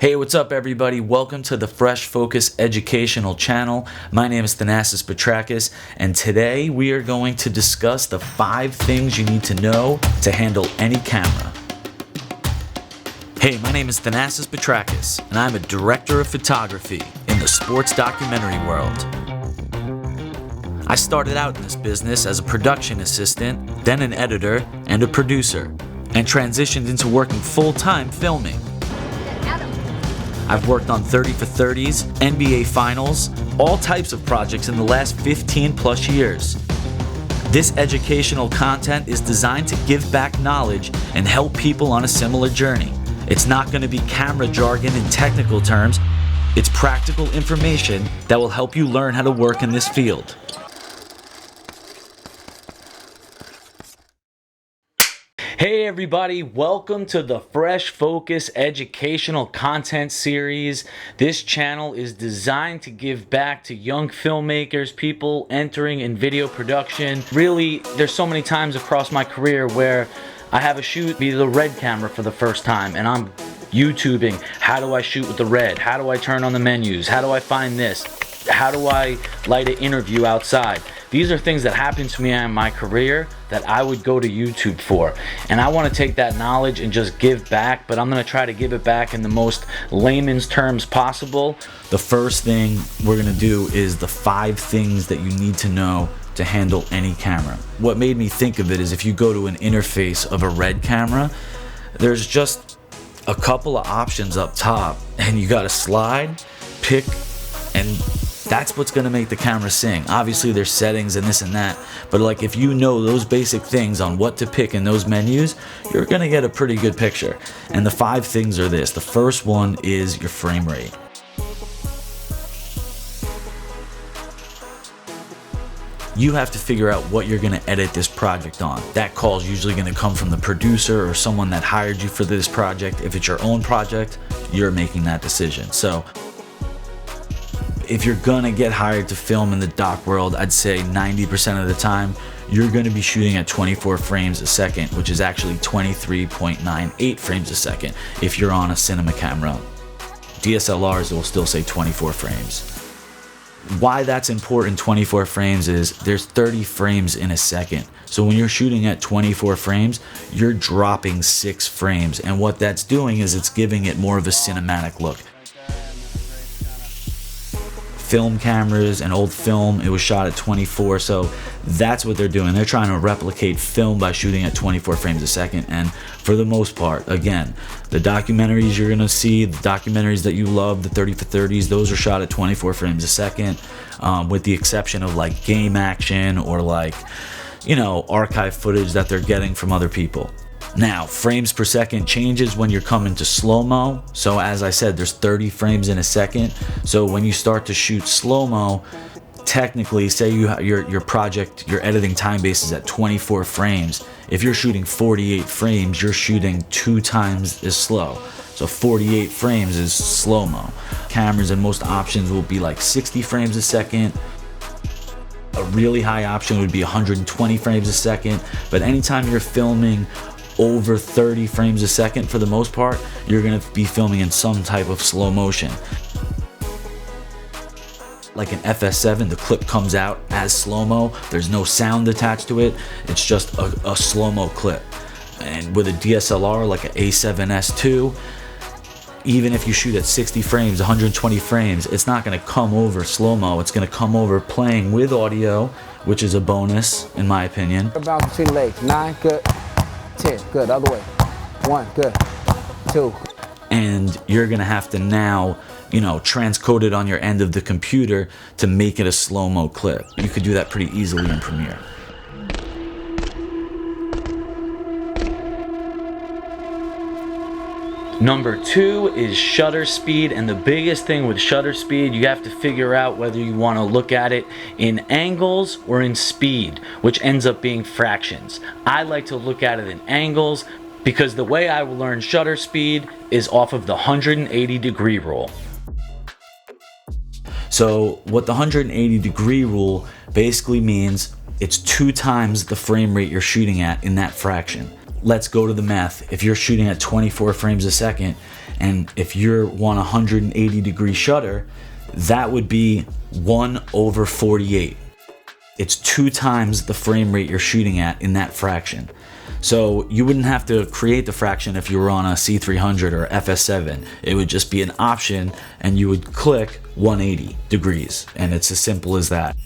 Hey, what's up everybody? Welcome to the Fresh Focus Educational Channel. My name is Thanasis Petrakis, and today we are going to discuss the 5 things you need to know to handle any camera. Hey, my name is Thanasis Petrakis, and I'm a director of photography in the sports documentary world. I started out in this business as a production assistant, then an editor and a producer, and transitioned into working full-time filming. I've worked on 30 for 30s, NBA Finals, all types of projects in the last 15 plus years. This educational content is designed to give back knowledge and help people on a similar journey. It's not going to be camera jargon in technical terms. It's practical information that will help you learn how to work in this field. Hey everybody, welcome to the Fresh Focus Educational Content Series. This channel is designed to give back to young filmmakers, people entering in video production. Really, there's so many times across my career where I have a shoot be the red camera for the first time and I'm YouTubing, how do I shoot with the red? How do I turn on the menus? How do I find this? How do I light an interview outside? These are things that happened to me in my career that I would go to YouTube for. And I want to take that knowledge and just give back, but I'm going to try to give it back in the most layman's terms possible. The first thing we're going to do is the 5 things that you need to know to handle any camera. What made me think of it is if you go to an interface of a red camera, there's just a couple of options up top and you got to slide, pick, and that's what's gonna make the camera sing. Obviously there's settings and this and that, but like if you know those basic things on what to pick in those menus, you're gonna get a pretty good picture. And the 5 things are this. The first one is your frame rate. You have to figure out what you're gonna edit this project on. That call's usually gonna come from the producer or someone that hired you for this project. If it's your own project, you're making that decision. So if you're gonna get hired to film in the doc world, I'd say 90% of the time, you're gonna be shooting at 24 frames a second, which is actually 23.98 frames a second if you're on a cinema camera. DSLRs will still say 24 frames. Why that's important, 24 frames, is there's 30 frames in a second. So when you're shooting at 24 frames, you're dropping 6 frames. And what that's doing is it's giving it more of a cinematic look. Film cameras and old film, it was shot at 24, so that's what they're doing. They're trying to replicate film by shooting at 24 frames a second. And for the most part, again, the documentaries you're gonna see, the documentaries that you love, the 30 for 30s, those are shot at 24 frames a second, with the exception of like game action or like, you know, archive footage that they're getting from other people. Now, frames per second changes when you're coming to slow-mo. So as I said, there's 30 frames in a second. So when you start to shoot slow-mo, technically, say your project, your editing time base is at 24 frames. If you're shooting 48 frames, you're shooting 2 times as slow. So 48 frames is slow-mo. Cameras and most options will be like 60 frames a second. A really high option would be 120 frames a second. But anytime you're filming over 30 frames a second, for the most part, you're gonna be filming in some type of slow motion. Like an FS7, the clip comes out as slow-mo. There's no sound attached to it. It's just a slow-mo clip. And with a DSLR, like an A7S II, even if you shoot at 60 frames, 120 frames, it's not gonna come over slow-mo. It's gonna come over playing with audio, which is a bonus, in my opinion. Bounce between the legs, 9, good. 10, good, other way. 1, good. 2. And you're gonna have to now, you know, transcode it on your end of the computer to make it a slow-mo clip. You could do that pretty easily in Premiere. Number 2 is shutter speed, and the biggest thing with shutter speed, you have to figure out whether you want to look at it in angles or in speed, which ends up being fractions. I like to look at it in angles because the way I will learn shutter speed is off of the 180 degree rule. So what the 180 degree rule basically means, it's 2 times the frame rate you're shooting at in that fraction. Let's go to the math. If you're shooting at 24 frames a second And if you're on 180 degree shutter, that would be 1/48. It's 2 times the frame rate you're shooting at in that fraction. So you wouldn't have to create the fraction if you were on a C300 or FS7. It would just be an option and you would click 180 degrees, and it's as simple as that.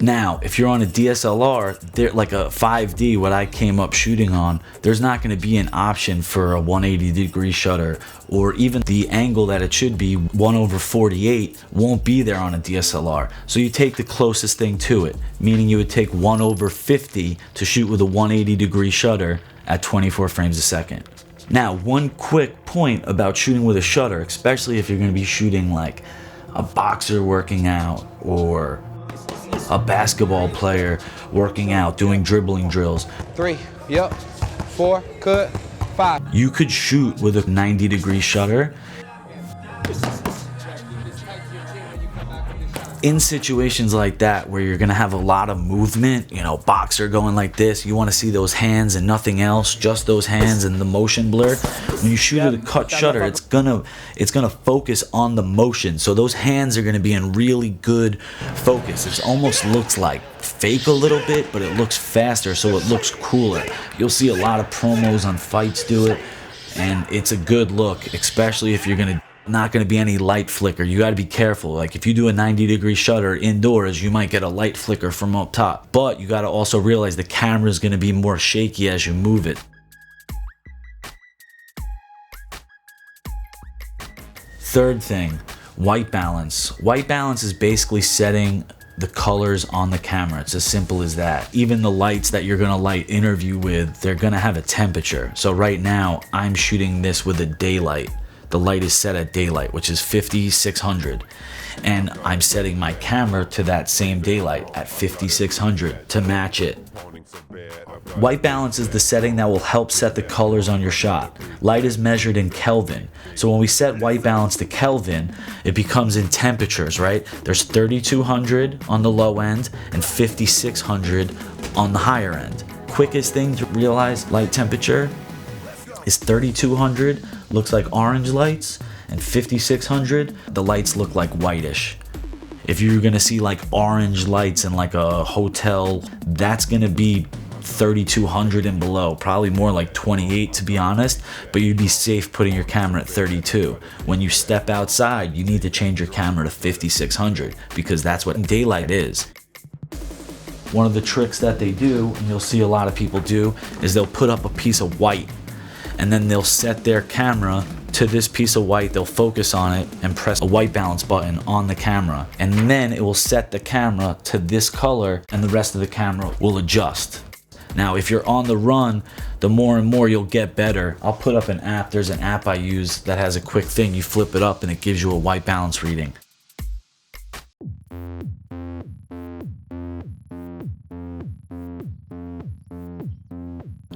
Now, if you're on a DSLR, like a 5D, what I came up shooting on, there's not going to be an option for a 180 degree shutter, or even the angle that it should be, 1/48, won't be there on a DSLR. So you take the closest thing to it, meaning you would take 1/50 to shoot with a 180 degree shutter at 24 frames a second. Now, one quick point about shooting with a shutter, especially if you're going to be shooting like a boxer working out, or a basketball player working out, doing dribbling drills. 3, yep. 4, cut. 5. You could shoot with a 90 degree shutter in situations like that where you're gonna have a lot of movement, you know, boxer going like this, you want to see those hands and nothing else, just those hands and the motion blur. When you shoot at a cut shutter, it's gonna focus on the motion, so those hands are gonna be in really good focus. It almost looks like fake a little bit, but it looks faster, so it looks cooler. You'll see a lot of promos on fights do it, and it's a good look, especially if you're not going to be any light flicker. You got to be careful. Like if you do a 90 degree shutter indoors, you might get a light flicker from up top, but you got to also realize the camera is going to be more shaky as you move it. Third thing, white balance. White balance is basically setting the colors on the camera. It's as simple as that. Even the lights that you're gonna light interview with, they're gonna have a temperature. So right now I'm shooting this with a daylight. The light is set at daylight, which is 5600, and I'm setting my camera to that same daylight at 5600 to match it. White balance is the setting that will help set the colors on your shot. Light is measured in Kelvin, so when we set white balance to Kelvin, it becomes in temperatures, right? There's 3200 on the low end and 5600 on the higher end. Quickest thing to realize light temperature is 3200 looks like orange lights, and 5600 the lights look like whitish. If you're gonna see like orange lights in like a hotel, that's gonna be 3200 and below, probably more like 28 to be honest, but you'd be safe putting your camera at 32. When you step outside, you need to change your camera to 5600 because that's what daylight is. One of the tricks that they do, and you'll see a lot of people do, is they'll put up a piece of white and then they'll set their camera to this piece of white, they'll focus on it and press a white balance button on the camera, and then it will set the camera to this color and the rest of the camera will adjust. Now if you're on the run, the more and more you'll get better. I'll put up an app, there's an app I use that has a quick thing, you flip it up and it gives you a white balance reading.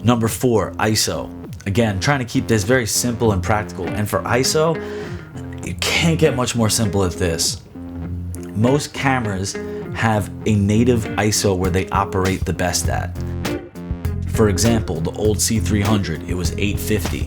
Number 4, ISO. Again, trying to keep this very simple and practical. And for ISO, you can't get much more simple at this. Most cameras have a native ISO where they operate the best at. For example, the old C300, it was 850.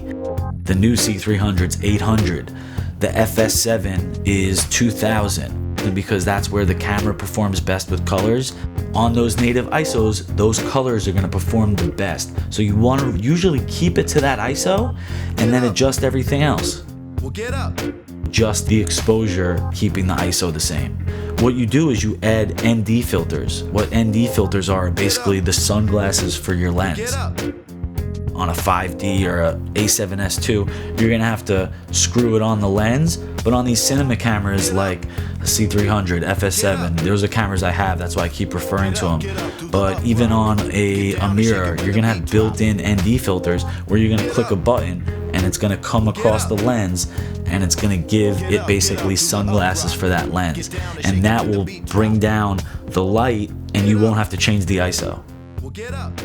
The new C300's 800. The FS7 is 2000. And because that's where the camera performs best with colors, on those native ISOs, those colors are going to perform the best. So you want to usually keep it to that ISO and then adjust everything else. Well, get up. Just the exposure, keeping the ISO the same. What you do is you add ND filters. What ND filters are basically the sunglasses for your lens. Get up. On a 5D or a A7S II, you're gonna have to screw it on the lens, but on these cinema cameras like a C300, FS7, those are cameras I have, that's why I keep referring to them. But even on a mirror, you're gonna have built-in ND filters where you're gonna click a button and it's gonna come across the lens and it's gonna give it basically sunglasses for that lens. And that will bring down the light and you won't have to change the ISO.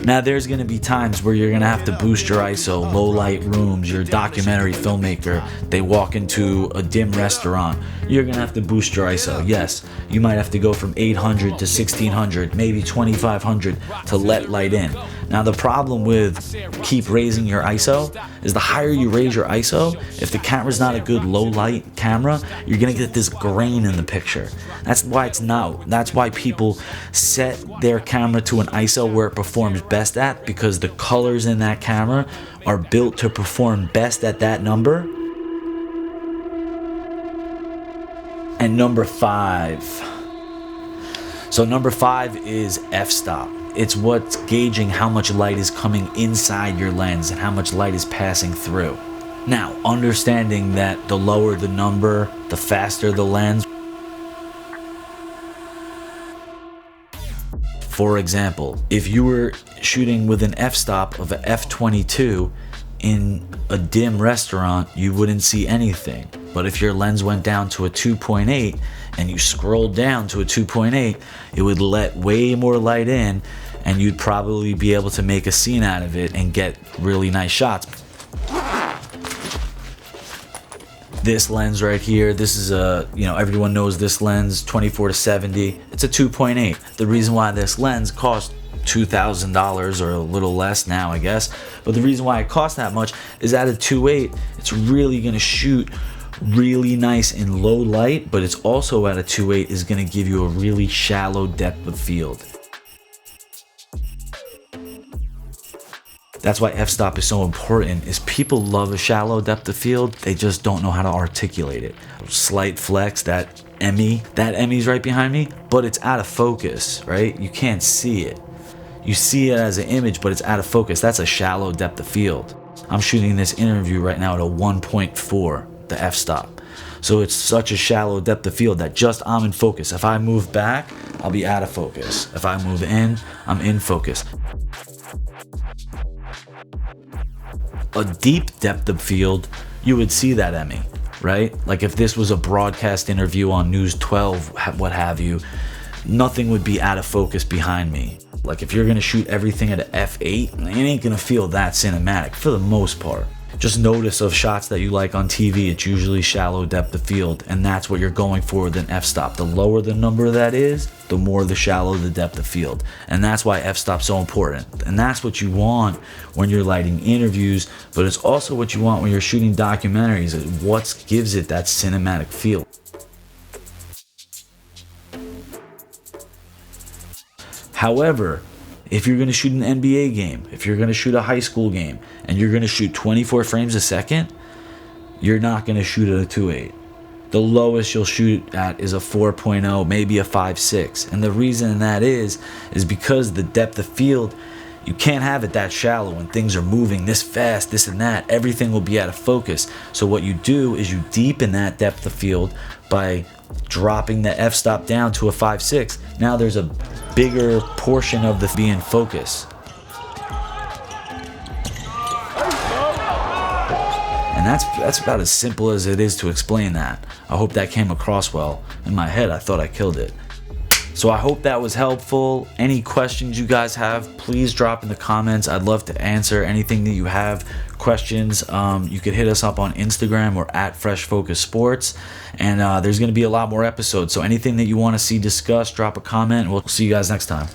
Now there's going to be times where you're going to have to boost your ISO, low light rooms, you're a documentary filmmaker, they walk into a dim restaurant, you're going to have to boost your ISO. Yes, you might have to go from 800 to 1600, maybe 2500 to let light in. Now the problem with keep raising your ISO is the higher you raise your ISO, if the camera's not a good low light camera, you're gonna get this grain in the picture. That's why people set their camera to an ISO where it performs best at, because the colors in that camera are built to perform best at that number. And number 5. So number 5 is f-stop. It's what's gauging how much light is coming inside your lens and how much light is passing through. Now, understanding that the lower the number, the faster the lens. For example, if you were shooting with an f-stop of a f22 in a dim restaurant, you wouldn't see anything. But if your lens went down to a 2.8 and you scrolled down to a 2.8, it would let way more light in, and you'd probably be able to make a scene out of it and get really nice shots. This lens right here, this is a, everyone knows this lens, 24 to 70. It's a 2.8. The reason why this lens costs $2,000 or a little less now, I guess, but the reason why it costs that much is at a 2.8, it's really gonna shoot really nice in low light, but it's also at a 2.8 is gonna give you a really shallow depth of field. That's why f-stop is so important, is people love a shallow depth of field, they just don't know how to articulate it. Slight flex, that Emmy's right behind me, but it's out of focus, right? You can't see it. You see it as an image, but it's out of focus. That's a shallow depth of field. I'm shooting this interview right now at a 1.4, the f-stop. So it's such a shallow depth of field that just I'm in focus. If I move back, I'll be out of focus. If I move in, I'm in focus. A deep depth of field, you would see that Emmy, right? Like if this was a broadcast interview on News 12, what have you, nothing would be out of focus behind me. Like if you're gonna shoot everything at an f8, it ain't gonna feel that cinematic for the most part. Just notice of shots that you like on TV, it's usually shallow depth of field, and that's what you're going for with an f-stop. The lower the number that is, the more the shallow the depth of field. And that's why f-stop's so important. And that's what you want when you're lighting interviews, but it's also what you want when you're shooting documentaries. What gives it that cinematic feel. However, if you're going to shoot an NBA game, if you're going to shoot a high school game, and you're going to shoot 24 frames a second, you're not going to shoot at a 2.8. The lowest you'll shoot at is a 4.0, maybe a 5.6. And the reason that is because the depth of field, you can't have it that shallow when things are moving this fast, this and that. Everything will be out of focus. So what you do is you deepen that depth of field by dropping the f-stop down to a 5.6. Now there's a bigger portion of the be in focus. And that's about as simple as it is to explain that. I hope that came across well. In my head, I thought I killed it. So I hope that was helpful. Any questions you guys have, please drop in the comments. I'd love to answer anything that you have. Questions, you could hit us up on Instagram or at Fresh Focus Sports. And there's going to be a lot more episodes. So anything that you want to see discussed, drop a comment. We'll see you guys next time.